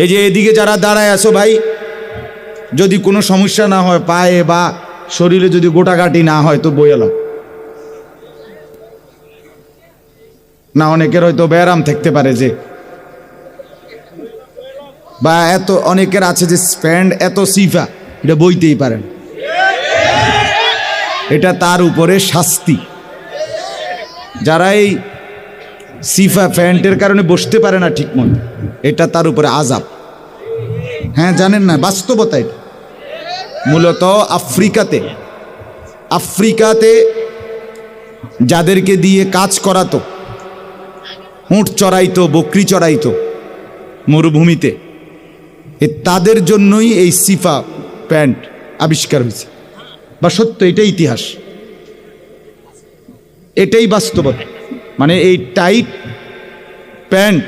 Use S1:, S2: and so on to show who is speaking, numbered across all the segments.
S1: এই যে এদিকে যারা দাঁড়ায় আছো ভাই, যদি কোনো সমস্যা না হয় পায়ে বা শরীরে, যদি গোটাগাটি না হয় তো বইয়ালাম না। অনেকের হয়তো ব্যায়াম থাকতে পারে যে, বা এত অনেকের আছে যে স্প্যান্ড এত সিফা, এটা বইতেই পারেন, এটা তার উপরে শাস্তি। যারা এই সিফা প্যান্টের কারণে বসতে পারে না ঠিক মতো, এটা তার উপরে আযাব। হ্যাঁ, জানেন না, বাস্তবতা এটা। মূলত আফ্রিকাতে যাদেরকে দিয়ে কাজ করাতো, উট চড়াইতো, বকরি চড়াইতো মরুভূমিতে, তাদের জন্যই এই সিফা প্যান্ট আবিষ্কার হয়েছে। বা সত্য, এটাই ইতিহাস, এটাই বাস্তবতা। মানে এই টাইট প্যান্ট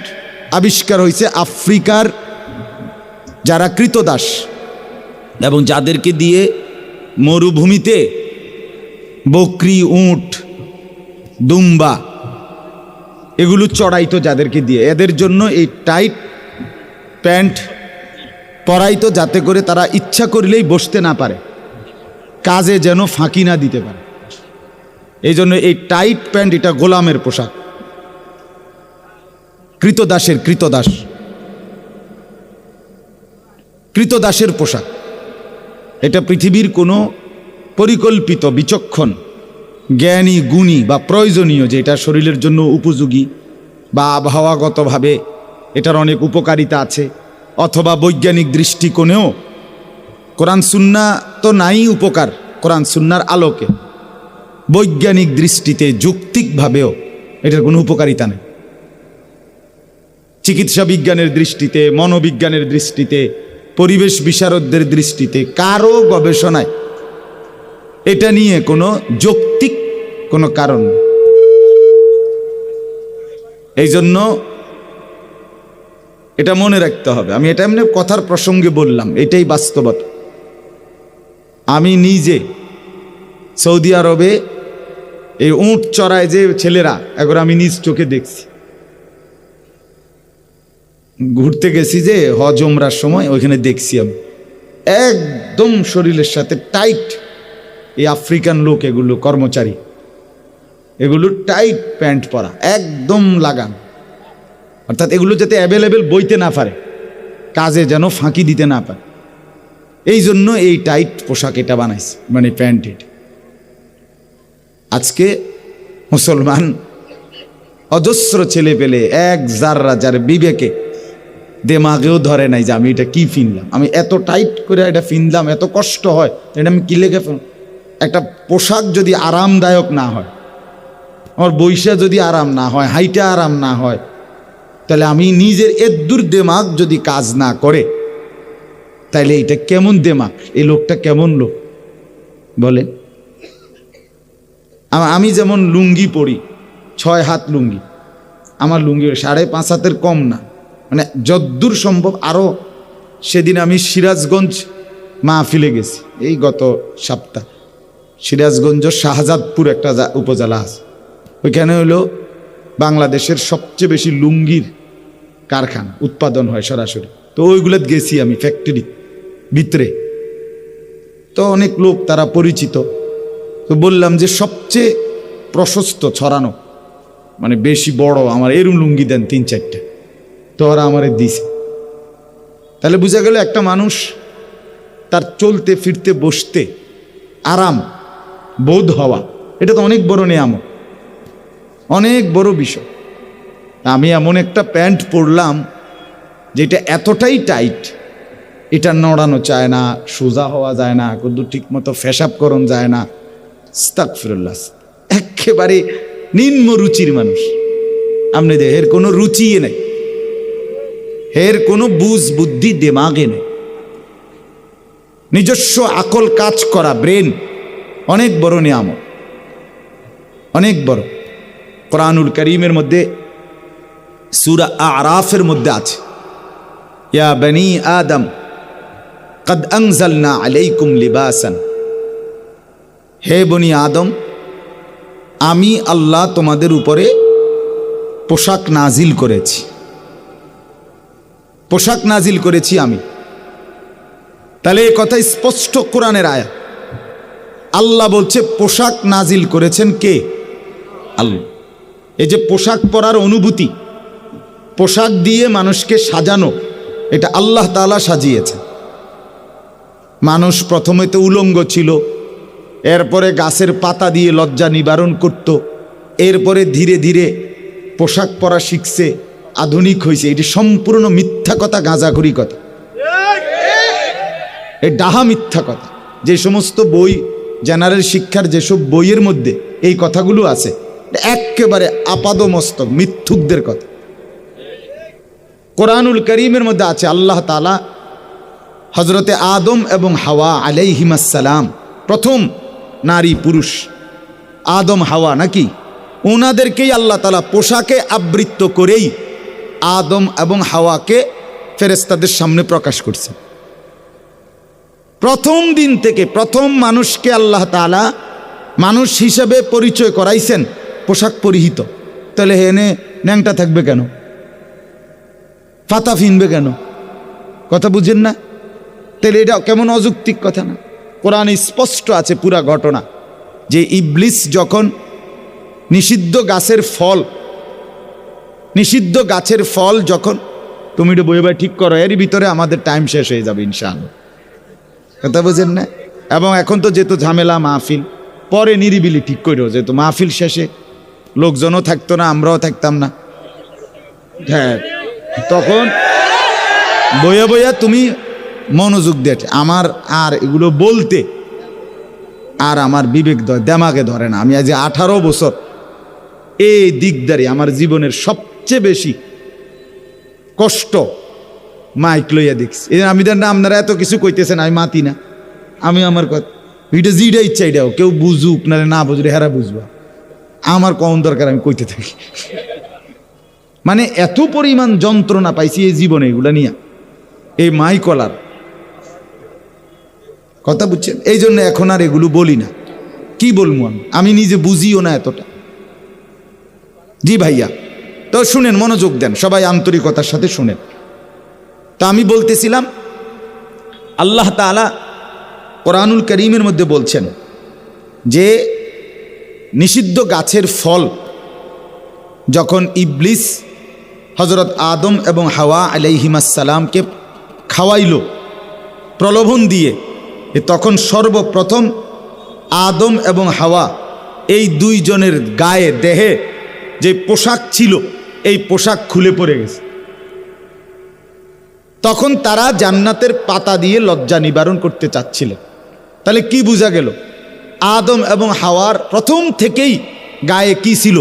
S1: আবিষ্কার হয়েছে আফ্রিকার যারা কৃতদাস এবং যাদেরকে দিয়ে মরুভূমিতে বকরি, উট, দুম্বা এগুলো চড়াইতো, যাদেরকে দিয়ে, এদের জন্য এই টাইট প্যান্ট পরাইতো, যাতে করে তারা ইচ্ছা করলেই বসতে না পারে, কাজে যেন ফাঁকি না দিতে পারে। এই জন্য এই টাইট প্যান্ট, এটা গোলামের পোশাক, কৃতদাসের পোশাক। এটা পৃথিবীর কোনো পরিকল্পিত, বিচক্ষণ, জ্ঞানী, গুণী বা প্রয়োজনীয়, যে এটা শরীরের জন্য উপযোগী বা আবহাওয়াগতভাবে এটার অনেক উপকারিতা আছে, অথবা বৈজ্ঞানিক দৃষ্টিকোণেও, কোরআন সুন্নাহ তো নাই উপকার, কোরআন সুন্নাহর আলোকে বৈজ্ঞানিক দৃষ্টিতে, যৌক্তিকভাবেও এটার কোনো উপকারিতা নেই। চিকিৎসা বিজ্ঞানের দৃষ্টিতে, মনোবিজ্ঞানের দৃষ্টিতে, পরিবেশ বিশারদদের দৃষ্টিতে, কারো গবেষণায় এটা নিয়ে কোনো যৌক্তিক কোনো কারণ নেই। এই জন্য এটা মনে রাখতে হবে। আমি এটা এমনি কথার প্রসঙ্গে বললাম, এটাই বাস্তবতা। আমি নিজে সৌদি আরবে এই উট চড়ায় যে ছেলেরা, একবার আমি নিজ চোখে দেখছি। ঘুরতে গেছি যে হজ উমরার সময়, ওইখানে দেখছি আমি একদম শরীরের সাথে টাইট, এই আফ্রিকান লোক এগুলো কর্মচারী, এগুলো টাইট প্যান্ট পরা, একদম লাগান, অর্থাৎ এগুলো যাতে অ্যাভেলেবেল বইতে না পারে, কাজে যেন ফাঁকি দিতে না পারে, এই জন্য এই টাইট পোশাক এটা বানাইছে, মানে প্যান্ট। এটা আজকে মুসলমান অজস্র ছেলে পেলে এক জাররা, যার বিবেকে দেমাগেও ধরে নাই যে আমি এটা কি ফিনলাম, আমি এত টাইট করে এটা ফিনলাম, এত কষ্ট হয়, এটা আমি কি লেগে একটা পোশাক যদি আরামদায়ক না হয়, আমার বৈশা যদি আরাম না হয়, হাইটা আরাম না হয়, তাহলে আমি নিজের এদ্দুর দেমাগ যদি কাজ না করে, তাইলে এটা কেমন দেমাগ, এই লোকটা কেমন লোক বলে। আমি যেমন লুঙ্গি পরি, 6 হাত লুঙ্গি, আমার লুঙ্গি 5.5 হাতের কম না, মানে যদ্দূর সম্ভব। আরও সেদিন আমি সিরাজগঞ্জ মাহফিলে গেছি, এই গত সপ্তাহ। সিরাজগঞ্জ শাহজাদপুর একটা উপজেলা আছে, ওইখানে হলো বাংলাদেশের সবচেয়ে বেশি লুঙ্গির কারখানা, উৎপাদন হয় সরাসরি। তো ওইগুলোতে গেছি আমি, ফ্যাক্টরি ভিতরে, তো অনেক লোক তারা পরিচিত। তো বললাম যে সবচেয়ে প্রশস্ত ছড়ানো, মানে বেশি বড় আমার এরম লুঙ্গি দেন 3-4টা, তো ওরা আমারে দিছে। তাহলে বোঝা গেল একটা মানুষ তার চলতে ফিরতে বসতে আরাম বোধ হওয়া, এটা তো অনেক বড় নিয়ামত, অনেক বড় বিষয়। আমি এমন একটা প্যান্ট পরলাম যেটা এতটাই টাইট, এটা নড়ানো চায় না, সোজা হওয়া যায় না, কিন্তু ঠিক মতো ফেসাব করণ যায় না। আস্তাগফিরুল্লাহ, একেবারে নিম্ন রুচির মানুষ। আপনি দেখেন এর কোনো রুচি নেই, এর কোনো বুঝ বুদ্ধি দেমাগে নেই, নিজস্ব আকল কাজ করা, ব্রেন, অনেক বড় নিয়ামত, অনেক বড়। কোরআনুল কারীমের মধ্যে সূরা আরাফের মধ্যে আছে, ইয়া বনি আদম কদ আনজালনা আলাইকুম লিবাসান, হে বনি আদম, আমি আল্লাহ তোমাদের উপরে পোশাক নাজিল করেছি। পোশাক নাজিল করেছি আমি। তাহলে এই কথা স্পষ্ট কোরআনের আয়াত। আল্লাহ বলছে পোশাক নাজিল করেছেন কে? আল্লাহ। এই যে পোশাক পরার অনুভূতি, পোশাক দিয়ে মানুষকে সাজানো, এটা আল্লাহ তাআলা সাজিয়েছে। মানুষ প্রথমে তো উলঙ্গ ছিল, এরপরে গাছের পাতা দিয়ে লজ্জা নিবারণ করত, এরপরে ধীরে ধীরে পোশাক পরা শিখছে, আধুনিক হয়েছে। এটি সম্পূর্ণ মিথ্যা কথা, গাঁজাখুরি কথা, এই ডাহা মিথ্যা কথা। যে সমস্ত বই, জেনারেল শিক্ষার যেসব বইয়ের মধ্যে এই কথাগুলো আছে, একেবারে আপাদমস্তক মিথ্যুকদের কথা। কোরআনুল করিমের মধ্যে আছে আল্লাহ তাআলা হযরতে আদম এবং হাওয়া আলাইহিমাস সালাম, প্রথম নারী পুরুষ আদম হাওয়া নাকি, ওনাদেরকেই আল্লাহ তাআলা পোশাকে আবৃত্ত করেই আদম এবং হাওয়াকে ফেরেশতাদের সামনে প্রকাশ করছে। প্রথম দিন থেকে প্রথম মানুষকে আল্লাহ তাআলা মানুষ হিসেবে পরিচয় করাইছেন পোশাক পরিহিত। তাহলে হেনে ন্যাংটা থাকবে কেন? ফাতা ফিনবে কেন? কথা বুঝেন না? তাহলে এটা কেমন অযৌক্তিক কথা না? কোরআনে স্পষ্ট আছে পুরা ঘটনা, যে ইবলিস যখন নিষিদ্ধ গাছের ফল যখন, তুমি এটা বই ভাই ঠিক করো, এরই ভিতরে আমাদের টাইম শেষ হয়ে যাবে ইনশাআল্লাহ। কথা বুঝেন না? এবং এখন তো যেহেতু ঝামেলা মাহফিল, পরে নিরিবিলি ঠিক করো, যেহেতু মাহফিল শেষে লোকজনও থাকতো না, আমরাও থাকতাম না। হ্যাঁ, তখন বইয়া বইয়া তুমি মনোযোগ দিয়ে, আমার আর এগুলো বলতে আর আমার বিবেক দেমাগে ধরে না। আমি আজ 18 বছর এই দিকদারি, আমার জীবনের সবচেয়ে বেশি কষ্ট মাইক লইয়া দেখছি। এই আমি না, আপনারা এত কিছু কইতেছেন, আমি মাতি না, আমি আমার কথা এটা জিডা ইচ্ছা, এটাও কেউ বুঝুক না বুঝলে হেরা বুঝবা, আমার কম দরকার, আমি কইতে থাকি। মানে এত পরিমাণ যন্ত্রণা পাইছি এই জীবনে এগুলা নিয়ে, এই মাইকলার কথা বুঝছেন? এই জন্য এখন আর এগুলো বলি না। কি বলবো আমি নিজে বুঝিও না এতটা। জি ভাইয়া, তো শুনেন, মনোযোগ দেন সবাই, আন্তরিকতার সাথে শুনেন। তা আমি বলতেছিলাম, আল্লাহ তাআলা কোরআনুল করিমের মধ্যে বলছেন যে নিষিদ্ধ গাছের ফল যখন ইবলিস হযরত আদম এবং হাওয়া আলাইহিমাস সালামকে খাওয়াইল প্রলোভন দিয়ে, তখন সর্বপ্রথম আদম এবং হাওয়া এই দুইজনের গায়ে, দেহে যে পোশাক ছিল, এই পোশাক খুলে পড়ে গেছে। তখন তারা জান্নাতের পাতা দিয়ে লজ্জা নিবারণ করতে চাচ্ছিলেন। তাহলে কি বোঝা গেল? আদম এবং হাওয়ার প্রথম থেকেই গায়ে কি ছিল?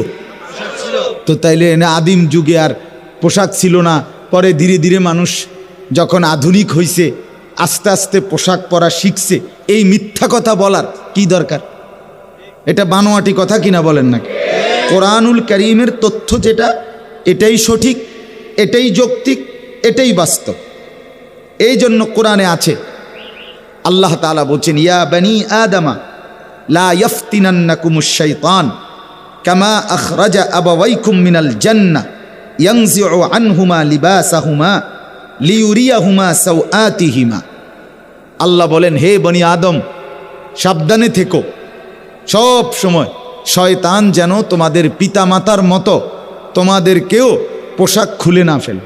S1: তো তাইলে আদিম যুগে আর পোশাক ছিল না, পরে ধীরে ধীরে মানুষ যখন আধুনিক হইছে, আস্তে আস্তে পোশাক পরা শিখছে। এই মিথ্যা কথা বলার কি দরকার? এটা বানোয়াটি কথা কিনা বলেন নাকি? কোরআনুল করিমের তথ্য যেটা, এটাই সঠিক, এটাই যৌক্তিক, এটাই বাস্তব। এই জন্য কোরআনে আছে, আল্লাহ তাআলা বলছেন, ইয়া বনি আদমা লা ইয়াফতিনান্নাকুমুশ শাইতান কামা আখরাজা আবাওয়াইকুম মিনাল জান্নাহ ইয়ানজিউ আনহুমা লিবাসাহুমা লিউরিয়াহুমা সাওআতিহিমা। আল্লাহ বলেন, হে বনি আদম, সাবধানে থেকো, সব সময় শয়তান যেন তোমাদের পিতামাতার মতো তোমাদেরকেও পোশাক খুলে না ফেলে।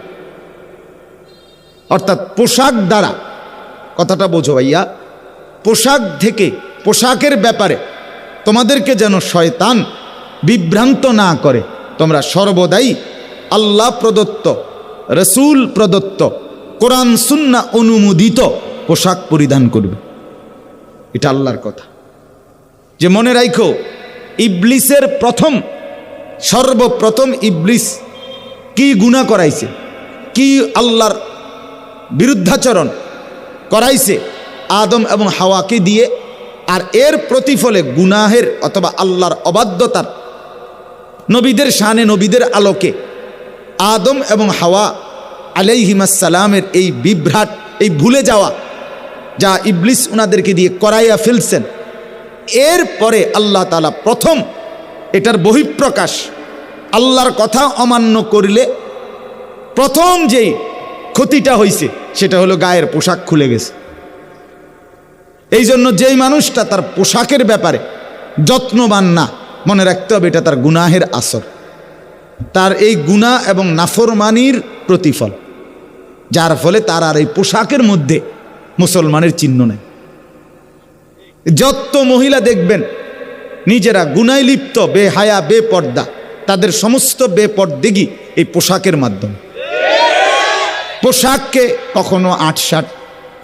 S1: অর্থাৎ পোশাক দ্বারা, কথাটা বোঝো ভাইয়া, পোশাক থেকে, পোশাকের ব্যাপারে তোমাদেরকে যেন শয়তান বিভ্রান্ত না করে। তোমরা সর্বদাই আল্লাহ প্রদত্ত, রসুল প্রদত্ত, কোরআন সুন্নাহ অনুমোদিত পোশাক পরিধান করবে। এটা আল্লাহর কথা। যে মনে রাখো, ইবলিসের সর্বপ্রথম ইবলিস কি গুনাহ করাইছে, কি আল্লাহর বিরুদ্ধাচরণ করাইছে আদম এবং হাওয়াকে দিয়ে, আর এর প্রতিফলে গুনাহের অথবা আল্লাহর অবাধ্যতার, নবীদের শানে, নবীদের আলোকে আদম এবং হাওয়া আলাইহিমাস সালামের এই বিভ্রাট, এই ভুলে যাওয়া যা ইবলিস ওনাদেরকে দিয়ে করাইয়া ফেলছেন, এরপরে আল্লাহ তাআলা প্রথম এটার বহিঃপ্রকাশ, আল্লাহর কথা অমান্য করলে প্রথম যেই ক্ষতিটা হয়েছে সেটা হলো গায়ের পোশাক খুলে গেছে। এই জন্য যেই মানুষটা তার পোশাকের ব্যাপারে যত্নবান না, মনে রাখতে হবে এটা তার গুনাহের আসর, তার এই গুনাহ এবং নাফরমানির প্রতিফল, যার ফলে তার আর এই পোশাকের মধ্যে মুসলমানের চিহ্ন নেই। যত মহিলা দেখবেন নিজেরা গুনায় লিপ্ত, বেহায়া, বেপর্দা, তাদের সমস্ত বেপর্দেগি এই পোশাকের মাধ্যমে। পোশাককে কখনো আটশাট,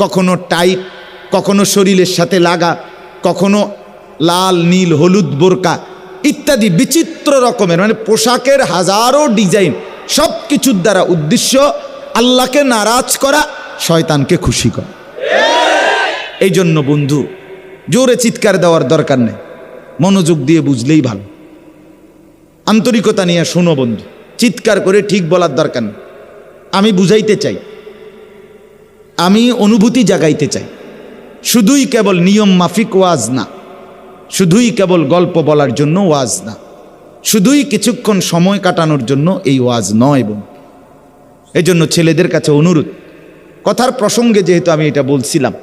S1: কখনো টাইট, কখনো শরীরের সাথে লাগা, কখনো লাল, নীল, হলুদ বোরকা ইত্যাদি বিচিত্র রকমের, মানে পোশাকের হাজারো ডিজাইন, সব কিছুর দ্বারা উদ্দেশ্য আল্লাহকে নারাজ করা, শয়তানকে খুশি করা। এই জন্য বন্ধু জোরে চিৎকার দেওয়ার দরকার নেই, মনোযোগ দিয়ে বুঝলেই ভালো। আন্তরিকতা নিয়ে শোনো বন্ধু, চিৎকার করে ঠিক বলার দরকার নেই। আমি বুঝাইতে চাই, আমি অনুভূতি জাগাইতে চাই। শুধুই কেবল নিয়ম মাফিক ওয়াজ না, শুধুই কেবল গল্প বলার জন্য ওয়াজ না, শুধুই কিছুক্ষণ সময় কাটানোর জন্য এই ওয়াজ নয় বোন। এই জন্য ছেলেদের কাছে অনুরোধ, কথার প্রসঙ্গে যেহেতু আমি এটা বলছিলাম,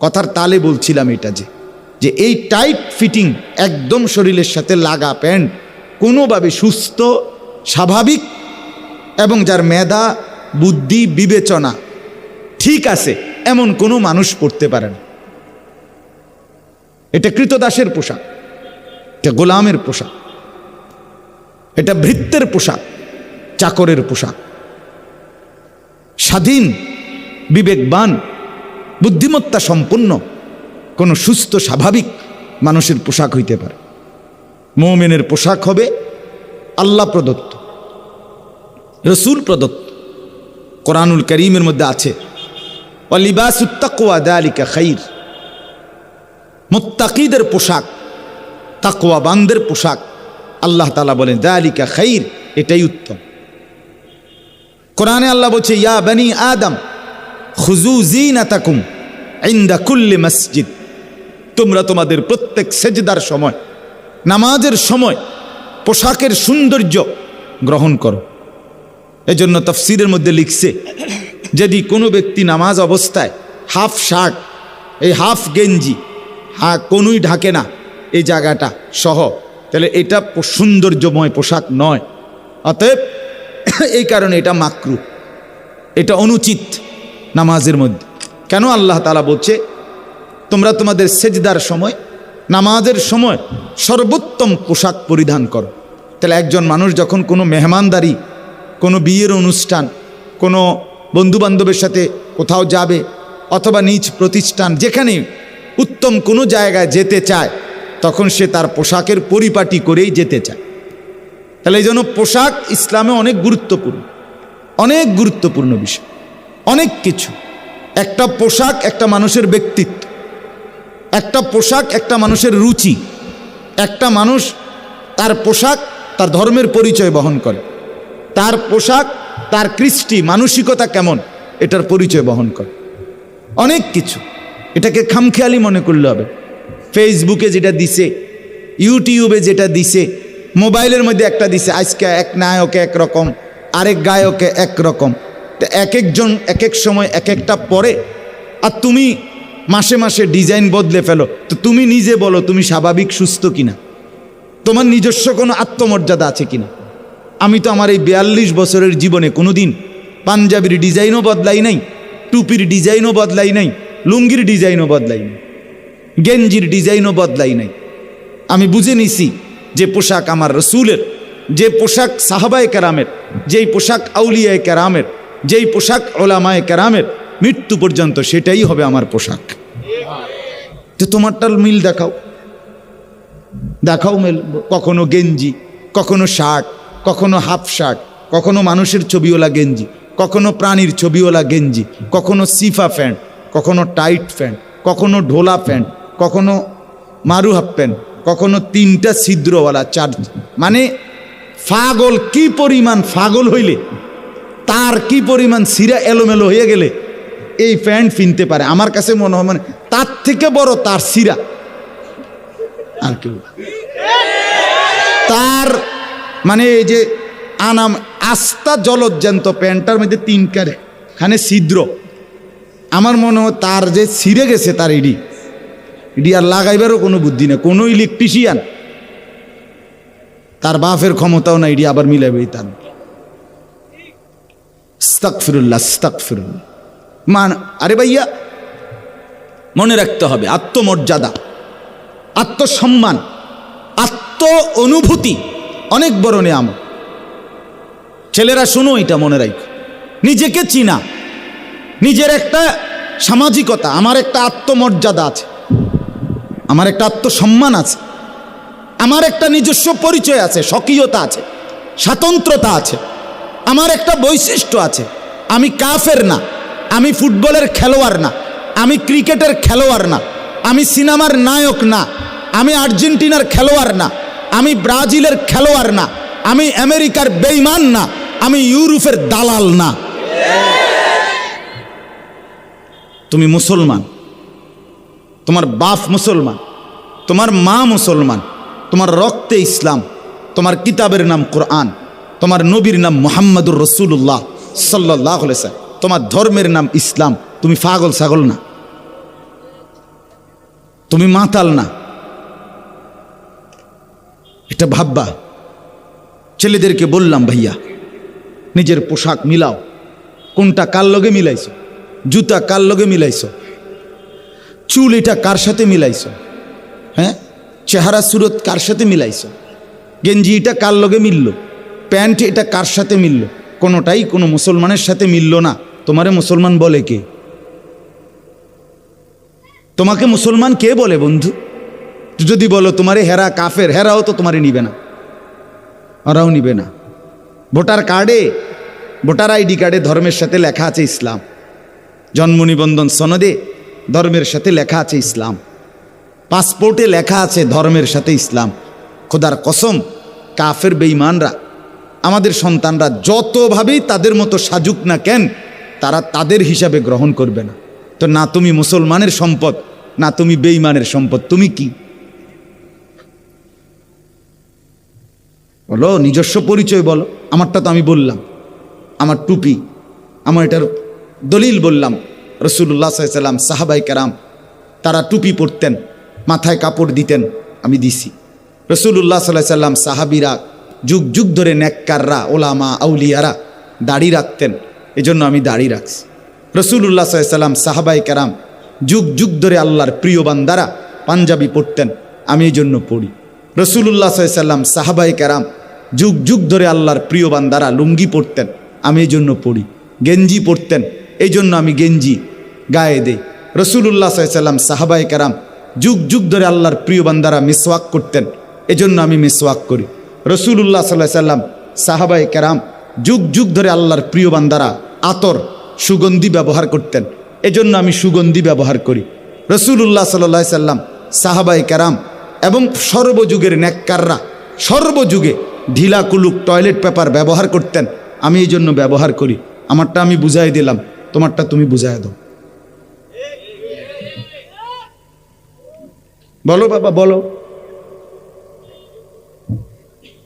S1: কথার তালে বলছিলাম এটা যে এই টাইট ফিটিং একদম শরীরের সাথে লাগা প্যান্ট কোনোভাবে সুস্থ, স্বাভাবিক এবং যার মেধা, বুদ্ধি, বিবেচনা ঠিক আছে এমন কোনো মানুষ পড়তে পারে না। এটা কৃতদাসের পোশাক, এটা গোলামের পোশাক, এটা ভৃত্যের পোশাক, চাকরের পোশাক। স্বাধীন, বিবেকবান, বুদ্ধিমত্তা সম্পন্ন কোন সুস্থ স্বাভাবিক মানুষের পোশাক হইতে পারে। মুমিনের পোশাক হবে আল্লাহ প্রদত্ত, রসুল প্রদত্ত। কোরআনুল কারীমের মধ্যে আছে ওয়া লিবাসুত তাকওয়া যালিকা খাইর, মুত্তাকিদের পোশাক, তাকওয়াবানদের পোশাক, আল্লাহ তাআলা বলেন যালিকা খাইর, এটাই উত্তম। কোরআনে আল্লাহ বলছে ইয়া বনি আদম খুযু যিনাতাকুম ইনদা কুল্লি মসজিদ, তোমরা তোমাদের প্রত্যেক সেজদার সময়, নামাজের সময় পোশাকের সৌন্দর্য গ্রহণ করো। এজন্য তাফসীরের মধ্যে লিখছে যদি কোনো ব্যক্তি নামাজ অবস্থায় হাফ শার্ট, এই হাফ গেঞ্জি, কোনোই ঢাকে না এই জায়গাটা সহ, তাহলে এটা সৌন্দর্যময় পোশাক নয়। অতএব এই কারণে এটা মাকরুহ, এটা অনুচিত নামাজের মধ্যে। কেন আল্লাহ তাআলা বলছে তোমরা তোমাদের সেজদার সময়, নামাজের সময় সর্বোত্তম পোশাক পরিধান করো। তাহলে একজন মানুষ যখন কোনো মেহমানদারি, কোনো বিয়ের অনুষ্ঠান, কোনো বন্ধুবান্ধবের সাথে কোথাও যাবে, অথবা নিজ প্রতিষ্ঠান, যেখানে উত্তম কোনো জায়গায় যেতে চায়, তখন সে তার পোশাকের পরিপাটি করেই যেতে চায়। তাহলে এই জন্য পোশাক ইসলামে অনেক গুরুত্বপূর্ণ, অনেক গুরুত্বপূর্ণ বিষয়, অনেক কিছু। একটা পোশাক একটা মানুষের ব্যক্তিত্ব, একটা পোশাক একটা মানুষের রুচি, একটা মানুষ তার পোশাক তার ধর্মের পরিচয় বহন করে, তার পোশাক তার কৃষ্টি মানসিকতা কেমন এটার পরিচয় বহন করে, অনেক কিছু। এটাকে খামখেয়ালি মনে করলে হবে। ফেসবুকে যেটা দিছে, ইউটিউবে যেটা দিছে, মোবাইলের মধ্যে একটা দিছে, আজকে এক নায়কে একরকম, আরেক গায়কে একরকম, এক একজন এক এক সময় এক একটা পরে, আর তুমি মাসে মাসে ডিজাইন বদলে ফেলো। তো তুমি নিজে বলো তুমি স্বাভাবিক সুস্থ কিনা, তোমার নিজস্ব কোনো আত্মমর্যাদা আছে কিনা? আমি তো আমার এই 42 বছরের জীবনে কোনোদিন পাঞ্জাবির ডিজাইনও বদলাই নাই, টুপির ডিজাইনও বদলাই নাই, লুঙ্গির ডিজাইনও বদলাই নাই, গেঞ্জির ডিজাইনও বদলাই নাই। আমি বুঝে নিছি যে পোশাক আমার রসুলের, যে পোশাক সাহাবায়ে কেরামের, যেই পোশাক আউলিয়ায়ে কেরামের, যেই পোশাক ওলামায়ে কেরামের, মৃত্যু পর্যন্ত সেটাই হবে আমার পোশাক। তো তোমারটার মিল দেখাও, দেখাও মিল। কখনো গেঞ্জি, কখনো শার্ট, কখনো হাফ শার্ট, কখনো মানুষের ছবিওয়ালা গেঞ্জি, কখনো প্রাণীর ছবিওয়ালা গেঞ্জি, কখনো সিফা প্যান্ট, কখনো টাইট প্যান্ট, কখনো ঢোলা প্যান্ট, কখনো মারু হাফ প্যান্ট, কখনো 3টা ছিদ্রওয়ালা, 4। মানে ফাগল কি পরিমাণ ফাগল হইলে, তার কি পরিমাণ সিরা এলোমেলো হয়ে গেলে এই প্যান্ট কিনতে পারে। আমার কাছে মনে হয় মানে তার থেকে বড় তার সিরা আর কেউ। তার মানে এই যে আস্তা জলজ্জান্ত প্যান্টটার মধ্যে 3 খানে ছিদ্র। আমার মনে হয় তার যে ছিঁড়ে গেছে তার ইডি আর লাগাইবারও কোনো বুদ্ধি না, কোনো ইলেকট্রিশিয়ান তার বাপের ক্ষমতাও না ইডি আবার মিলাবে। তার আস্তাগফিরুল্লাহ আস্তাগফিরুল্লাহ। আরে ভাইয়া মনে রাখতে হবে, আত্মমর্যাদা, আত্মসম্মান, আত্ম অনুভূতি অনেক বড় নিয়ামত। ছেলেরা শোনো, এটা মনে রাখো, নিজেকে চিনা, নিজের একটা সামাজিকতা, আমার একটা আত্মমর্যাদা আছে, আমার একটা আত্মসম্মান আছে, আমার একটা নিজস্ব পরিচয় আছে, স্বকীয়তা আছে, স্বাতন্ত্রতা আছে, আমার একটা বৈশিষ্ট্য আছে। আমি কাফের না, আমি ফুটবলের খেলোয়াড় না, আমি ক্রিকেটের খেলোয়াড় না, আমি সিনেমার নায়ক না, আমি আর্জেন্টিনার খেলোয়াড় না, আমি ব্রাজিলের খেলোয়াড় না, আমি আমেরিকার বেঈমান না, আমি ইউরোপের দালাল না। তুমি মুসলমান, তোমার বাপ মুসলমান, তোমার মা মুসলমান, তোমার রক্তে ইসলাম, তোমার কিতাবের নাম কোরআন, তোমার নবীর নাম মুহাম্মাদুর রাসূলুল্লাহ সাল্লাল্লাহু আলাইহি ওয়াসাল্লাম, তোমার ধর্মের নাম ইসলাম। তুমি পাগল ছাগল না, তুমি মাতাল না, এটা ভাববা। ছেলেদেরকে বললাম, ভাইয়া নিজের পোশাক মিলাও, কোনটা কার লগে মিলাইছো, জুতা কার লগে মিলাইছো, চুল এটা কার সাথে মিলাইছো, হ্যাঁ চেহারা সুরত কার সাথে মিলাইছো, গেঞ্জি এটা কার লগে মিলল, প্যান্ট এটা কার সাথে মিলল, কোনোটাই কোনো মুসলমানের সাথে মিলল না। তোমারে মুসলমান বলে কে? তোমাকে মুসলমান কে বলে বন্ধু? যদি বলো তোমারে হেরা কাফের, হেরাও তো তোমারে নিবে না, ওরাও নিবে না। ভোটার কার্ডে, ভোটার আইডি কার্ডে ধর্মের সাথে লেখা আছে ইসলাম, জন্ম নিবন্ধন সনদে ধর্মের সাথে লেখা আছে ইসলাম, পাসপোর্টে লেখা আছে ধর্মের সাথে ইসলাম। খোদার কসম, কাফের বেঈমানরা, আমাদের সন্তানরা যতভাবেই তাদের মতো সাজুক না কেন, তারা তাদের হিসাবে গ্রহণ করবে না। তো না তুমি মুসলমানের সম্পদ, না তুমি বেঈমানের সম্পদ, তুমি কি? বলো, নিজস্ব পরিচয় বলো। আমারটা তো আমি বললাম, আমার টুপি, আমার এটার দলিল বললাম। রাসূলুল্লাহ সাল্লাল্লাহু আলাইহি ওয়াসাল্লাম, সাহাবায়ে কেরাম তারা টুপি পরতেন, মাথায় কাপড় দিতেন, আমি দিছি। রাসূলুল্লাহ সাল্লাল্লাহু আলাইহি ওয়াসাল্লাম, সাহাবীরা যুগ যুগ ধরে নেককাররা, ওলামা, আউলিয়ারা দাড়ি রাখতেন, এজন্য আমি দাড়ি রাখছি। রাসূলুল্লাহ সাল্লাল্লাহু আলাইহি ওয়াসাল্লাম, সাহাবায়ে কেরাম যুগ যুগ ধরে আল্লাহর প্রিয় বান্দারা পাঞ্জাবি পরতেন, আমি এই জন্য পড়ি। রাসূলুল্লাহ সাল্লাল্লাহু আলাইহি ওয়াসাল্লাম, সাহাবায়ে কেরাম যুগ যুগ ধরে আল্লাহর প্রিয় বান্দারা লুঙ্গি পরতেন, আমি এই জন্য পড়ি। গেঞ্জি পরতেন, এই জন্য আমি গেঞ্জি গায়ে দেই। রাসূলুল্লাহ সাল্লাল্লাহু আলাইহি ওয়াসাল্লাম, সাহাবায়ে কেরাম যুগ যুগ ধরে আল্লাহর প্রিয় বান্দারা মিসওয়াক করতেন, এজন্য আমি মিসওয়াক করি। রাসূলুল্লাহ সাল্লাল্লাহু আলাইহি ওয়াসাল্লাম, সাহাবায়ে কেরাম যুগ যুগ ধরে আল্লাহর প্রিয় বান্দারা আতর, সুগন্ধি ব্যবহার করতেন, এজন্য আমি সুগন্ধি ব্যবহার করি। রাসূলুল্লাহ সাল্লাল্লাহু আলাইহি ওয়াসাল্লাম, সাহাবায়ে কেরাম এবং সর্বযুগের নেককাররা সর্বযুগে ঢিলা কুলুক টয়লেট পেপার ব্যবহার করতেন, আমি এই জন্য ব্যবহার করি। আমারটা আমি বুঝাই দিলাম, তোমারটা তুমি বুঝাই দাও। বলো বাবা, বলো,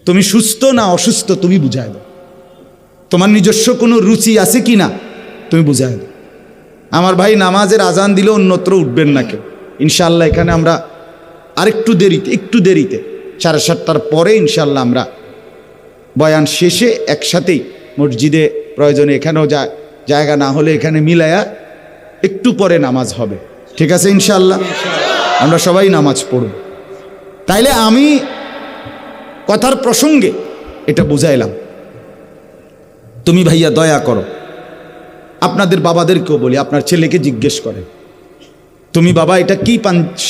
S1: তুমি সুস্থ না অসুস্থ তুমি বুঝাই দাও। তোমার নিজস্ব কোনো রুচি আছে কি না তুমি বুঝাই দাও। আমার ভাই, নামাজের আজান দিলে অন্যত্র উঠবেন না কেউ, ইনশাআল্লাহ। এখানে আমরা আরেকটু দেরিতে, একটু দেরিতে 7:30টার পরে ইনশাআল্লাহ আমরা বয়ান শেষে একসাথেই মসজিদে, প্রয়োজনে এখানেও জায়গা না হলে এখানে মিলায়া একটু পরে নামাজ হবে, ঠিক আছে ইনশাআল্লাহ। আমরা সবাই নামাজ পড়ব। তাইলে আমি কথার প্রসঙ্গে এটা বুঝাইলাম। তুমি ভাইয়া দয়া করো, আপনাদের বাবাদেরকেও বলি, আপনার ছেলেকে জিজ্ঞেস করে, তুমি বাবা এটা কি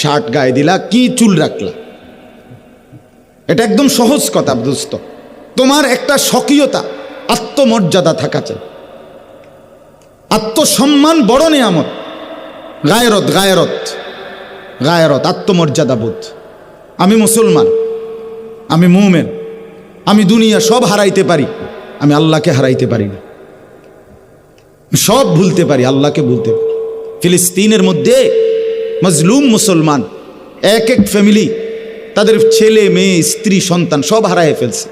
S1: শার্ট গায়ে দিলা, কি চুল রাখলা? এটা একদম সহজ কথা দোস্ত। তোমার একটা স্বকীয়তা, আত্মমর্যাদা থাকা চাই, আত্মসম্মান বড় নিয়ামত। গায়রত, গায়রত, গায়রত, আত্মমর্যাদা বোধ। আমি মুসলমান, আমি মুমিন, আমি দুনিয়া সব হারাইতে পারি, আমি আল্লাহকে হারাইতে পারি না। সব ভুলতে পারি, আল্লাহকে ভুলতে পারি। ফিলিস্তিনের মধ্যে মজলুম মুসলমান, এক এক ফ্যামিলি তাদের ছেলে মেয়ে স্ত্রী সন্তান সব হারায় ফেলছে,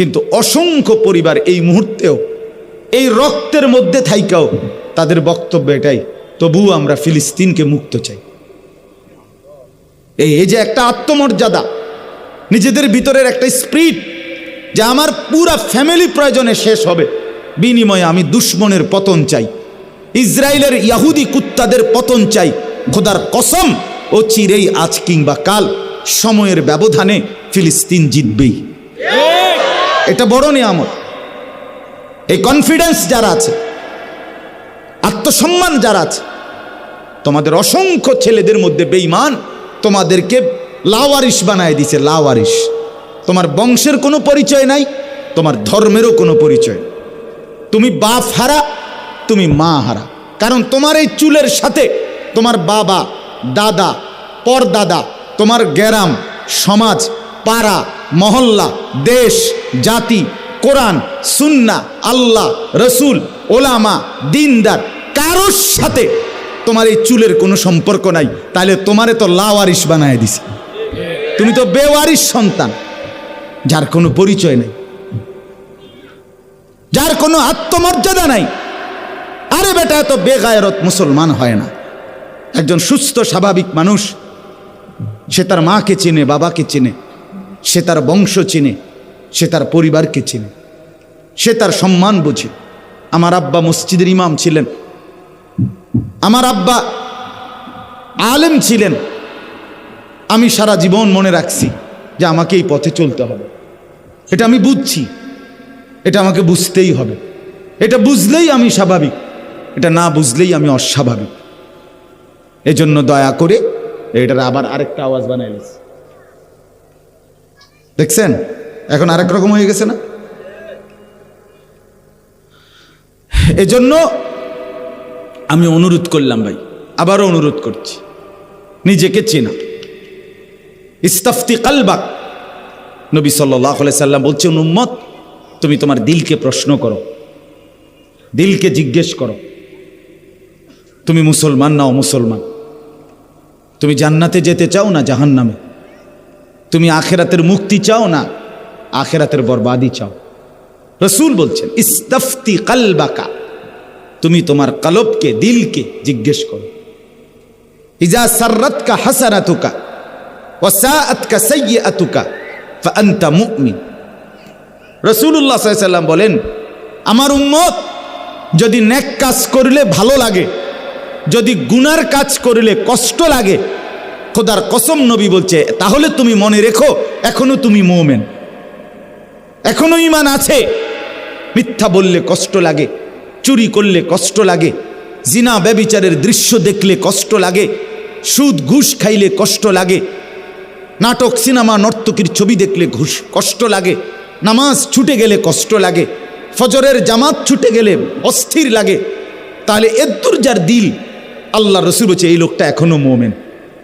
S1: কিন্তু অসংখ্য পরিবার এই মুহূর্তেও এই রক্তের মধ্যে থাইকাও তাদের বক্তব্য এটাই, তবুও আমরা ফিলিস্তিনকে মুক্ত চাই। এই যে একটা আত্মমর্যাদা, নিজেদের ভিতরের একটা স্পিরিট, যে আমার পুরা ফ্যামিলি প্রয়োজনে শেষ হবে, বিনিময়ে আমি দুশ্মনের পতন চাই, ইসরায়েলের ইহুদি কুত্তাদের পতন চাই। খোদার কসম, ও চিরেই আজ কিংবা কাল সময়ের ব্যবধানে ফিলিস্তিন জিতবেই। এটা বড় নিয়ামত। এই কনফিডেন্স যারা আছে, আত্মসম্মান যারা আছে, তোমাদের অসংখ্য ছেলেদের মধ্যে বেঈমান তোমাদেরকে লাওয়ারিশ বানায় দিছে, লাওয়ারিশ। তোমার বংশের কোনো পরিচয় নাই, তোমার ধর্মেরও কোনো পরিচয়। তুমি বাপ হারা, তুমি মা হারা, কারণ তোমার এই চুলের সাথে তোমার বাবা, দাদা, পরদাদা, তোমার গ্রাম, সমাজ, পাড়া, মহল্লা, দেশ, জাতি, কোরআন, সুন্নাহ, আল্লাহ, রসুল, ওলামা, দিনদার, কারোর সাথে তোমার এই চুলের কোনো সম্পর্ক নাই। তাহলে তোমারে তো লাওয়ারিশ বানায় দিছে, তুমি তো বেওয়ারিশ সন্তান, যার কোনো পরিচয় নেই, যার কোনো আত্মমর্যাদা নাই। আরে বেটা, এত বেগায়রত মুসলমান হয় না। একজন সুস্থ স্বাভাবিক মানুষ, সে তার মাকে চেনে, বাবাকে চেনে, সে তার বংশ চেনে, সে তার পরিবারকে চেনে, সে তার সম্মান বোঝে। আমার আব্বা মসজিদের ইমাম ছিলেন, আমার আব্বা আলেম ছিলেন। আমি সারা জীবন মনে রাখছি যে আমাকে এই পথে চলতে হবে। এটা আমি বুঝছি, এটা আমাকে বুঝতেই হবে। এটা বুঝলেই আমি স্বাভাবিক, এটা না বুঝলেই আমি অস্বাভাবিক। এজন্য দয়া করে এটার আবার আরেকটা আওয়াজ বানাই গেছে, দেখছেন? এখন আরেক রকম হয়ে গেছে না? এজন্য আমি অনুরোধ করলাম ভাই, আবারও অনুরোধ করছি, নিজেকে চেনা। ইস্তাফতি কালবাক, নবী সাল্লাল্লাহু আলাইহি সাল্লাম বলছেন, উম্মত তুমি তোমার দিলকে প্রশ্ন করো, দিলকে জিজ্ঞেস করো, তুমি মুসলমান না অমুসলমান, তুমি জান্নাতে যেতে চাও না জাহান্নামে, তুমি আখেরাতের মুক্তি চাও না আখেরাতের বরবাদি চাও। রসুল বলছেন ইস্তাফতি কালবাকা, তুমি তোমার কলবকে, দিলকে জিজ্ঞেস করো। ইজা সাররাতকা হাসানাতুকা ওয়া সাআতকা সাইয়্যাতুকা ফাআনতা মুমিন। রাসূলুল্লাহ সাল্লাল্লাহু আলাইহি ওয়াসাল্লাম বলেন, আমার উম্মত যদি নেক কাজ করলে ভালো লাগে, যদি গুনার কাজ করলে কষ্ট লাগে, খোদার কসম নবী বলছে, তাহলে তুমি মনে রেখো এখনো তুমি মুমিন, এখনো ঈমান আছে। মিথ্যা বললে কষ্ট লাগে, চুরি করলে কষ্ট লাগে, জিনা ব্যভিচারের দৃশ্য দেখলে কষ্ট লাগে, সুদ ঘুষ খাইলে কষ্ট লাগে, নাটক সিনেমা নর্তকীর ছবি দেখলে কষ্ট লাগে, নামাজ ছুটে গেলে কষ্ট লাগে, ফজরের জামাত ছুটে গেলে অস্থির লাগে। তাহলে এদ্দুর যার দিল, আল্লাহ রসুল বলছে এই লোকটা এখনো মুমিন।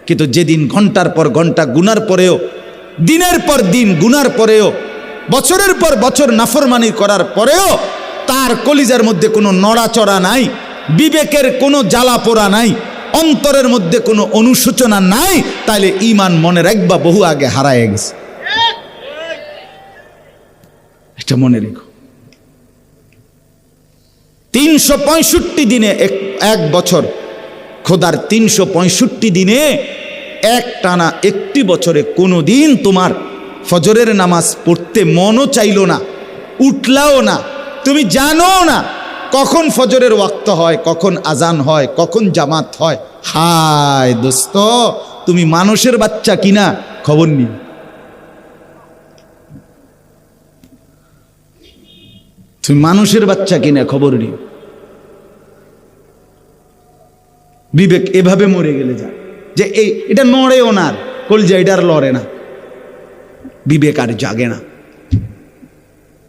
S1: কিন্তু যেদিন ঘন্টার পর ঘন্টা গুনার পরেও, দিনের পর দিন গুনার পরেও, বছরের পর বছর নাফরমানি করার পরেও তার কলিজার মধ্যে কোনো নড়াচড়া নাই, বিবেকের কোনো জ্বালা পোড়া নাই, অন্তরের মধ্যে কোনো অনুশোচনা নাই, তাইলে ঈমান মনে রাখবা বহু আগে হারায় গেছে। এটা মনে রেখো। 365 দিনে এক বছর, খোদার 365 দিনে এক টানা একটি বছরে কোনো দিন তোমার ফজরের নামাজ পড়তে মনও চাইল না, উঠলাও না, তুমি জানো না কখন ফজরের ওয়াক্ত হয়, কখন আজান হয়, কখন জামাত হয়। হায় দোস্ত, তুমি মানুষের বাচ্চা কিনা খবর নিও। তুমি মানুষের বাচ্চা কিনা খবর নিও। বিবেক এভাবে মরে গেলে যায় যে এটা নড়েও না, কলজা এটা আর লড়ে না, বিবেক আর জাগে না।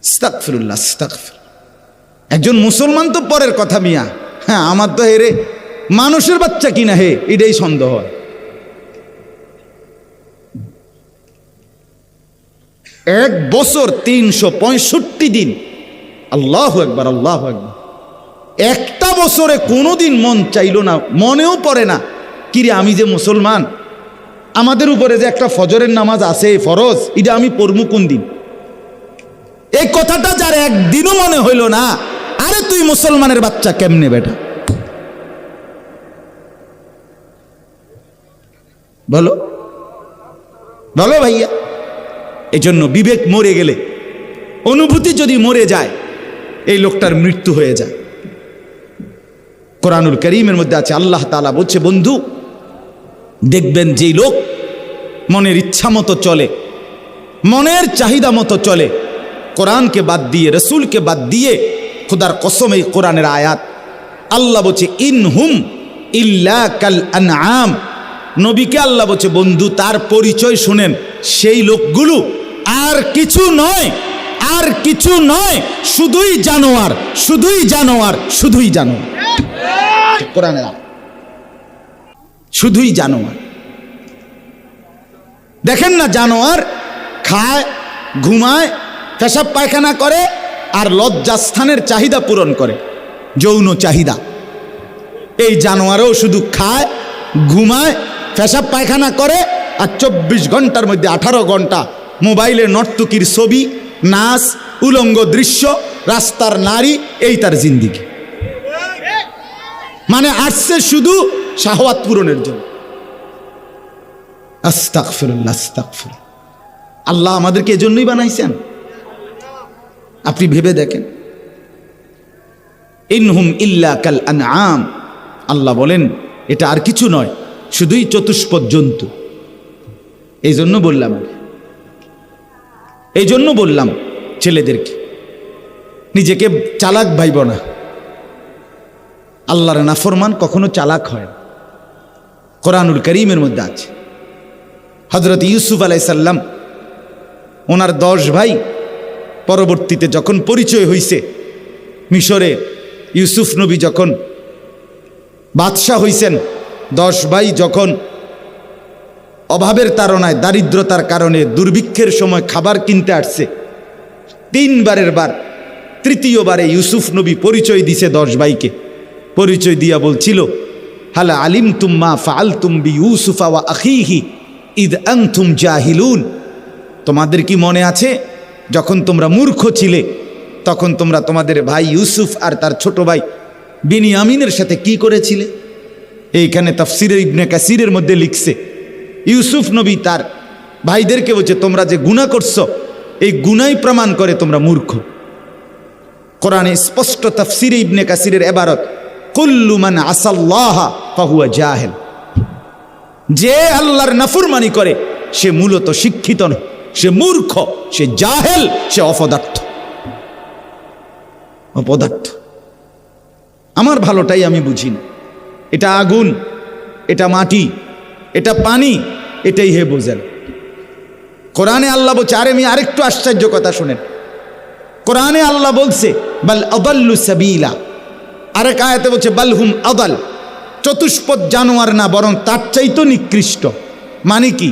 S1: আস্তাগফিরুল্লাহ, আস্তাগফির। একজন মুসলমান তো পরের কথা মিয়া, হ্যাঁ আমার তো হেরে মানুষের বাচ্চা কিনা হে, এটাই সন্দেহ হয়। এক বছর 365 দিন, আল্লাহু আকবার, আল্লাহু আকবার। একটা বছরে কোনোদিন মন চাইল না, মনেও পড়ে না কিরে আমি যে মুসলমান, আমাদের উপরে যে একটা ফজরের নামাজ আছে ফরজ, এটা আমি পড়মু কোন দিন? এই কথাটা যার একদিনও মনে হইল না, আরে তুই মুসলমানের বাচ্চা কেমনে বেটা, বলো বলো ভাইয়া। এই জন্য বিবেক মরে গেলে, অনুভূতি যদি মরে যায়, এই লোকটার মৃত্যু হয়ে যায়। কোরআনুল কারীমের মধ্যে আছে, আল্লাহ তাআলা বলছে, বন্ধু দেখবেন যেই লোক মনের ইচ্ছা মতো চলে, মনের চাহিদা মতো চলে, কোরআনকে বাদ দিয়ে, রসুলকে বাদ দিয়ে, খোদার কসম এই কোরআনের আয়াত, আল্লাহ বলছে ইনহুম ইল্লা কাল আনআম। নবীকে আল্লাহ বলছে, বন্ধু তার পরিচয় শুনেন, সেই লোকগুলো আর কিছু নয়, আর কিছু নয়, শুধুই জানোয়ার, শুধুই জানোয়ার, শুধুই জানোয়ার। কোরআনের শুধুই জানোয়ার। দেখেন না, জানোয়ার খায়, ঘুমায়, পেশাব পায়খানা করে, আর লজ্জাস্থানের চাহিদা পূরণ করে, যৌন চাহিদা। এই জানোয়ারও শুধু খায়, ঘুমায়, পেশাব পায়খানা করে, আর 24 ঘন্টার মধ্যে 18 ঘন্টা মোবাইলে নর্তকীর ছবি, নাচ, উলঙ্গ দৃশ্য, রাস্তার নারী, এই তার জিন্দিগি। মানে আসছে শুধু শাহওয়াত পূরণের জন্য। আস্তাগফিরুল্লাহ, আস্তাগফিরুল্লাহ। আল্লাহ আমাদেরকে এজন্যই বানাইছেন। আপনি ভেবে দেখেন, ইনহুম ইল্লা কাল আনআম। আল্লাহ বলেন এটা আর কিছু নয়, শুধুই চতুষ্পদ জন্তু। এই জন্য বললাম ছেলেদেরকে, নিজেকে চালাক ভাইব না। আল্লাহর নাফরমান কখনো চালাক হয় না। কোরআনুল কারীমের মধ্যে আছে, হযরত ইউসুফ আলাইহিস সালাম, ওনার 10 ভাই পরবর্তীতে যখন পরিচয় হইছে মিশরে, ইউসুফ নবী যখন বাদশাহ হইছেন, 10 ভাই যখন অভাবের তাড়নায়, দারিদ্রতার কারণে, দুর্ভিক্ষের সময় খাবার কিনতে আসছে, 3 বারের বার, তৃতীয়বারে ইউসুফ নবী পরিচয় দিছে 10 ভাইকে। পরিচয় দিয়া বলছিল, হালা আলিমতুম মা ফাআলতুম বিইউসুফা ওয়া আখিহি ইদ আনতুম জাহিলুন। তোমাদের কি মনে আছে যখন তোমরা মূর্খ ছিলে, তখন তোমরা তোমাদের ভাই ইউসুফ আর তার ছোট ভাই বিনিয়ামিনের সাথে কি করেছিলে? এইখানে তাফসিরে ইবনে কাসিরের মধ্যে লিখছে, ইউসুফ নবী তার ভাইদেরকে বলছে, তোমরা যে গুনাহ করছো, এই গুনাই প্রমাণ করে তোমরা মূর্খ। কোরআনে স্পষ্ট তাফসিরে ইবনে কাসিরের ইবারত, কুল্লু মান আসাল্লাহা ফাহুয়া জাহিল। যে আল্লাহর নাফরমানি করে সে মূলত শিক্ষিত নয়, সে মূর্খ, সে জাহেল, সে অপদার্থ। আমার ভালোটাই আমি বুঝি না। এটা আগুন, এটা মাটি, এটা পানি, এটাই হে বোঝেন। কোরআনে আল্লাহ বলছে, আরে আমি আরেকটু আশ্চর্য কথা শুনেন, কোরআনে আল্লাহ বলছে বাল আদাল্লু সাবিলা, আরেক আয়াতে বলছে বাল হুম আদাল। চতুষ্পদ জানোয়ার না, বরং তার চাইতো নিকৃষ্ট। মানে কি?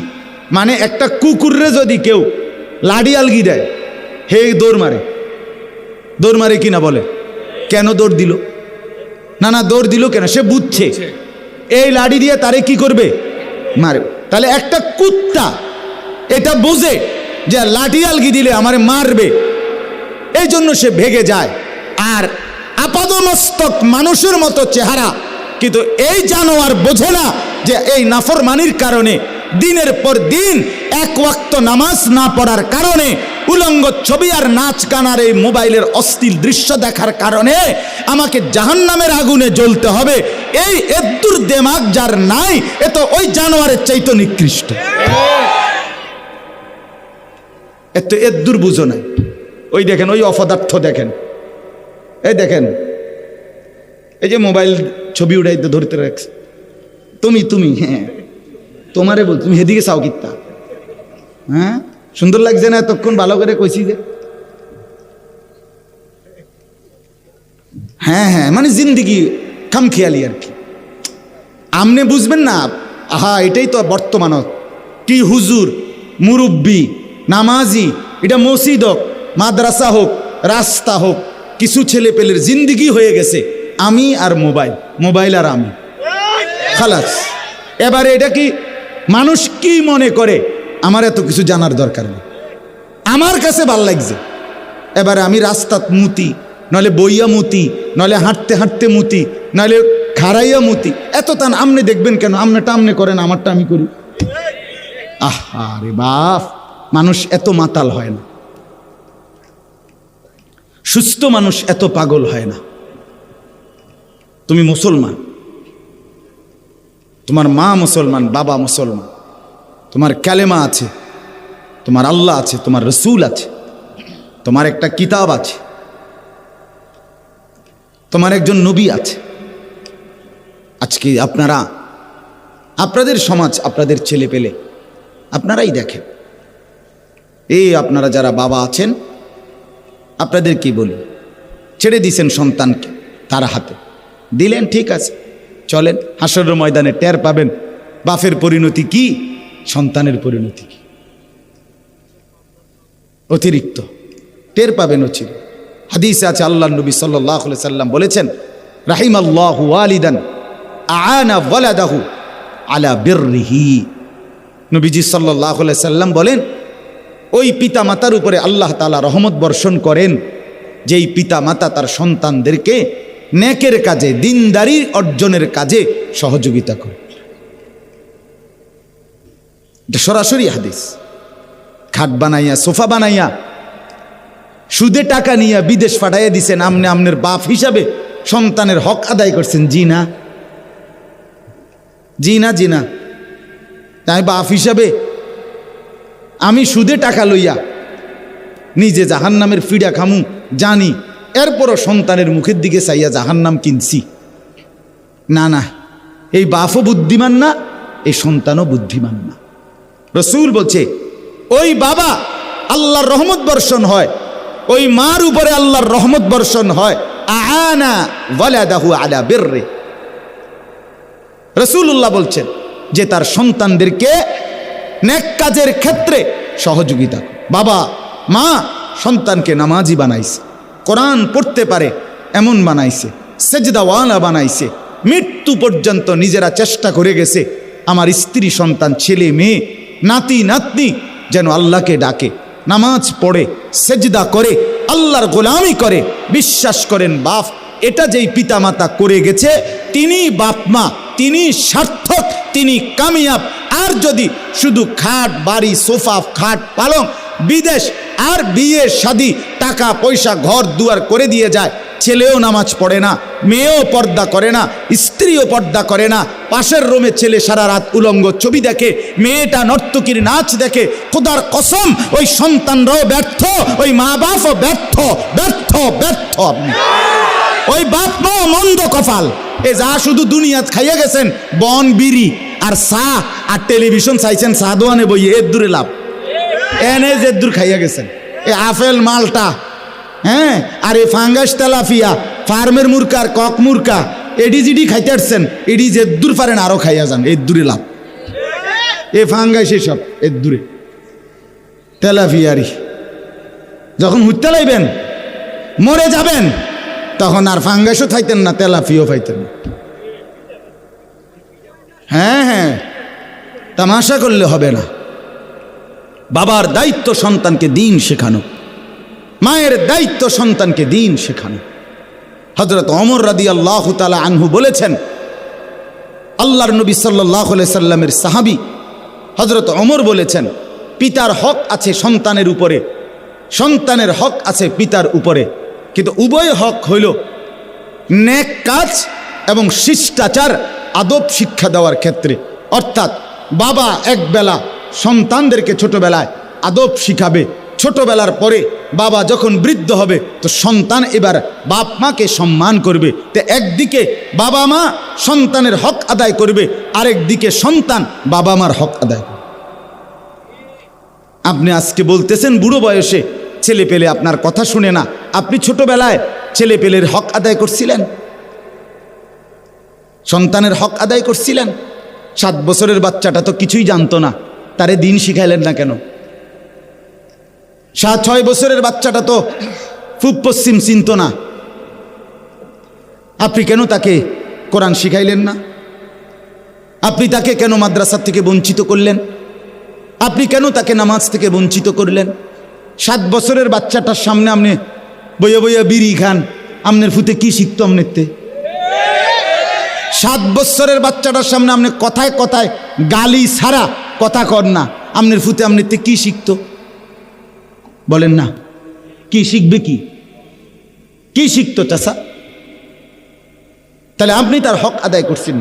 S1: মানে একটা কুকুররে যদি কেউ লাডি আলগি দেয়, হে দৌড় মারে কিনা বলে, কেন দৌড় দিল? না দৌড় দিল কেন? সে বুঝছে এই লাডি দিয়ে তারে কি করবে, মারে। তাহলে একটা কুত্তা এটা বোঝে যে লাঠি আলগি দিলে আমারে মারবে, এই জন্য সে ভেগে যায়। আর আপাদমস্তক মানুষের মতো চেহারা, কিন্তু এই জানোয়ার বোঝে না যে এই নাফরমানির কারণে, দিনের পর দিন 1 ওয়াক্ত নামাজ না পড়ার কারণে, উলঙ্গ ছবি আর নাচ গানার এই মোবাইলের অশ্লীল দৃশ্য দেখার কারণে আমাকে জাহান্নামের আগুনে জ্বলতে হবে। এই এদ্দুর দেমাগ যার নাই, এ তো ওই জানোয়ারের চাইতো নিকৃষ্ট। এত এদ্দুর বুঝো নাই। ওই দেখেন, ওই অপদার্থ দেখেন, এই দেখেন, এই যে মোবাইল ছবি উঠাইতে ধরতে রাখছে, তুমি হ্যাঁ তোমারে বল, তুমি হেদিকে চাও কিত্তা? হ্যাঁ, সুন্দর লাগছে না? এতক্ষণ ভালো করে কইছি যে হ্যাঁ, মানে জিন্দিগি খামখেয়ালি আর কি। আমনে বুঝবেন না। আহা, এটাই তো বর্তমান। কি হুজুর, মুরব্বী, নামাজি, এটা মসজিদ হোক, মাদ্রাসা হোক, রাস্তা হোক, কিছু ছেলে পেলের জিন্দিগি হয়ে গেছে আমি আর মোবাইল আর আমি, খালাস। এবারে এটা কি মানুষ কি মনে করে, আমার এত কিছু জানার দরকার নেই। আমার কাছে ভাল লাগছে, এবারে আমি রাস্তাত মুতি, নইলে বইয়া মুতি, নইলে হাঁটতে হাঁটতে মুতি, নইলে খাড়াইয়া মুতি। এত তান আমনে দেখবেন কেন? আমনেটা আমনে করেন, আমারটা আমি করি। আরে বাপ, মানুষ এত মাতাল হয় না, সুস্থ মানুষ এত পাগল হয় না। তুমি মুসলমান, তোমার মা মুসলমান, বাবা মুসলমান, তোমার কালেমা আছে, তোমার আল্লাহ আছে, তোমার রসুল আছে, তোমার একটা কিতাব আছে, তোমার একজন নবী আছে। আজকে আপনারা, আপনাদের সমাজ, আপনাদের ছেলে পেলে আপনারাই দেখেন। এই আপনারা যারা বাবা আছেন, আপনাদের কি বলি, ছেড়ে দিছেন সন্তানকে তার হাতে, দিলেন ঠিক আছে, চলেন, হাসরের ময়দানে টের পাবেন বাপের পরিণতি কি, সন্তানের পরিণতি কি। অতিরিক্ত টের পাবেন অচিরে। হাদিসে আছে, আল্লাহর নবী সাল্লাল্লাহু আলাইহি সাল্লাম বলেছেন, রাহিমাল্লাহু ওয়ালিদান আ'আনা ওয়ালাদাহু আলা বিররিহি। নবীজি সাল্লাল্লাহু আলাইহি সাল্লাম বলেন, ওই পিতা মাতার উপরে আল্লাহ তাআলা রহমত বর্ষণ করেন যেই পিতা মাতা তার সন্তানদেরকে নেকের কাজে, দিনদারি অর্জনের কাজে সহযোগিতা করে। এটা সরাসরি হাদিস। খাট বানাইয়া, সোফা বানাইয়া, সুদে টাকা নিয়ে বিদেশ পাঠাইয়া দিছেন, আমনে আমনের বাপ হিসাবে সন্তানের হক আদায় করছেন? জি না, জি না, জি না। তাই বাপ হিসাবে আমি সুদে টাকা লইয়া নিজে জাহান্নামের ফিডা খামু জানি, এরপরও সন্তানের মুখের দিকে চাইয়া জাহান্নাম কিনছি? না না, এই বাপও বুদ্ধিমান না, এই সন্তানও বুদ্ধিমান না। রসূল বলছে, ওই বাবা আল্লাহর রহমত বর্ষণ হয়, ওই মার উপরে আল্লাহর রহমত বর্ষণ হয়, আ'আনা ওয়ালাদাহু আলা বিররি। রাসূলুল্লাহ বলছেন যে তার সন্তানদেরকে নেক কাজের ক্ষেত্রে সহযোগিতা। বাবা মা সন্তানকে নামাজি বানাইছে, কোরআন পড়তে পারে এমন বানাইছে, সেজদাওয়ালা বানাইছে, মৃত্যু পর্যন্ত নিজেরা চেষ্টা করে গেছে আমার স্ত্রী সন্তান, ছেলে মেয়ে, নাতি নাতনি যেন আল্লাহকে ডাকে, নামাজ পড়ে, সেজদা করে, আল্লাহর গোলামি করে। বিশ্বাস করেন বাপ, এটা যেই পিতামাতা করে গেছে, তিনি বাপ মা, তিনি সার্থক, তিনি কামিয়াব। আর যদি শুধু খাট বাড়ি, সোফা, খাট পালং, বিদেশ আর বিয়ে শাদী, টাকা পয়সা, ঘর দুয়ার করে দিয়ে যায়, ছেলেও নামাজ পড়ে না, মেয়েও পর্দা করে না, স্ত্রীও পর্দা করে না, পাশের রুমে ছেলে সারা রাত উলঙ্গ ছবি দেখে, মেয়েটা নর্তকীর নাচ দেখে, খোদার কসম ওই সন্তানরাও ব্যর্থ, ওই মা বাপও ব্যর্থ, ব্যর্থ, ব্যর্থ। আপনি ওই বাপ মাও মন্দ কপাল। এ যা শুধু দুনিয়াত খাইয়া গেছেন বন বিড়ি আর চা আর টেলিভিশন চাইছেন, চা দোয়ানে বইয়ে এর দূরে লাভ, এনে যে দূর খাইয়া গেছেন। এ আপেল মালটা, হ্যাঁ, আর এই ফাঙ্গাস তেলাফিয়া, ফার্মের মুরকা আর কক মুরকা, এডি জিডি খাইতে আসছেন, এডি যে দূর পারেন আরো খাইয়া যান, এর দূরে লাভ। এ ফাঙ্গাস এসব এর দূরে, তেলাফিয়ারি যখন হুইতে লাইবেন মরে যাবেন, তখন আর ফাঙ্গাসও খাইতেন না, তেলাফিও খাইতেন না। হ্যাঁ হ্যাঁ, তামাশা করলে হবে না। বাবার দায়িত্ব সন্তানকে দিন শেখানো, মায়ের দায়িত্ব সন্তানকে দিন শেখানো। হযরত ওমর রাদিয়াল্লাহু তাআলা আনহু বলেছেন, আল্লাহর নবী সাল্লাল্লাহু আলাইহি সাল্লামের সাহাবী হযরত ওমর বলেছেন, পিতার হক আছে সন্তানের উপরে, সন্তানের হক আছে পিতার উপরে, কিন্তু উভয় হক হইল নেক কাজ এবং শিষ্টাচার, আদব শিক্ষা দেওয়ার ক্ষেত্রে। অর্থাৎ বাবা একবেলা সন্তানদেরকে ছোটবেলায় আদব শিখাবে, ছোটবেলার পরে বাবা যখন বৃদ্ধ হবে তো সন্তান এবার বাপ মাকে সম্মান করবে। তো একদিকে বাবা মা সন্তানের হক আদায় করবে, আরেকদিকে সন্তান বাবা মার হক আদায় করবে। আপনি আজকে বলতেছেন বুড়ো বয়সে ছেলে পেলে আপনার কথা শুনে না, আপনি ছোটবেলায় ছেলে পেলের হক আদায় করছিলেন, সন্তানের হক আদায় করছিলেন। 7 বছরের বাচ্চাটা তো কিছুই জানতো না, তারে দিন শিখাইলেন না কেন? 7-6 বছরের বাচ্চাটা তো পূব পশ্চিম চিনত না, আপনি কেন তাকে কোরআন শিখাইলেন না? আপনি তাকে কেন মাদ্রাসা থেকে বঞ্চিত করলেন? আপনি কেন তাকে নামাজ থেকে বঞ্চিত করলেন? 7 বছরের বাচ্চাটার সামনে আপনি বইয়া বইয়া বিড়ি খান, আপনার ফুতে কি শিখতো? আপনারতে 7 বছরের বাচ্চাটার সামনে আপনি কথায় কথায় গালি ছাড়া কথা কর না, আপনার ফুতে আপনারতে কি শিখতো? বলেন না, কি শিখবে? কি শিখতো চাচা? তাহলে আপনি তার হক আদায় করছেন।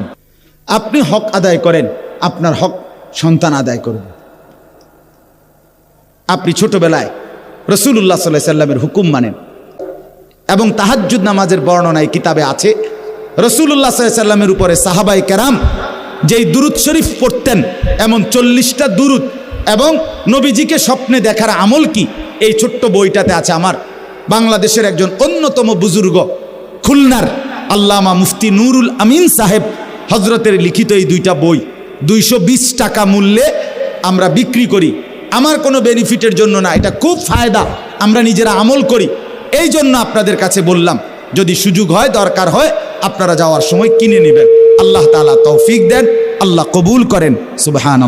S1: আপনি হক আদায় করেন, আপনার হক সন্তান আদায় করবে। আপনি ছোটবেলায় রাসূলুল্লাহ সাল্লাল্লাহু আলাইহি সাল্লামের হুকুম মানেন, এবং তাহাজ্জুদ নামাজের বর্ণনায় কিতাবে আছে রাসূলুল্লাহ সাল্লাল্লাহু আলাইহি সাল্লামের উপরে সাহাবায়ে কেরাম যেই দুরূদ শরীফ পড়তেন, এমন 40টা দুরূদ, এবং নবীজিকে স্বপ্নে দেখার আমল কি, এই ছোট্ট বইটাতে আছে। আমার বাংলাদেশের একজন অন্যতম বুজুর্গ খুলনার আল্লামা মুফতি নুরুল আমিন সাহেব হজরতের লিখিত এই 2টা বই 220 টাকা মূল্যে আমরা বিক্রি করি। আমার কোনো বেনিফিটের জন্য না, এটা খুব ফায়দা, আমরা নিজেরা আমল করি। এই জন্য আপনাদের কাছে বললাম, যদি সুযোগ হয়, দরকার হয়, আপনারা যাওয়ার সময় কিনে নেবেন। আল্লাহ তাআলা তৌফিক দেন, আল্লাহ কবুল করেন। সুবহানাল্লাহ।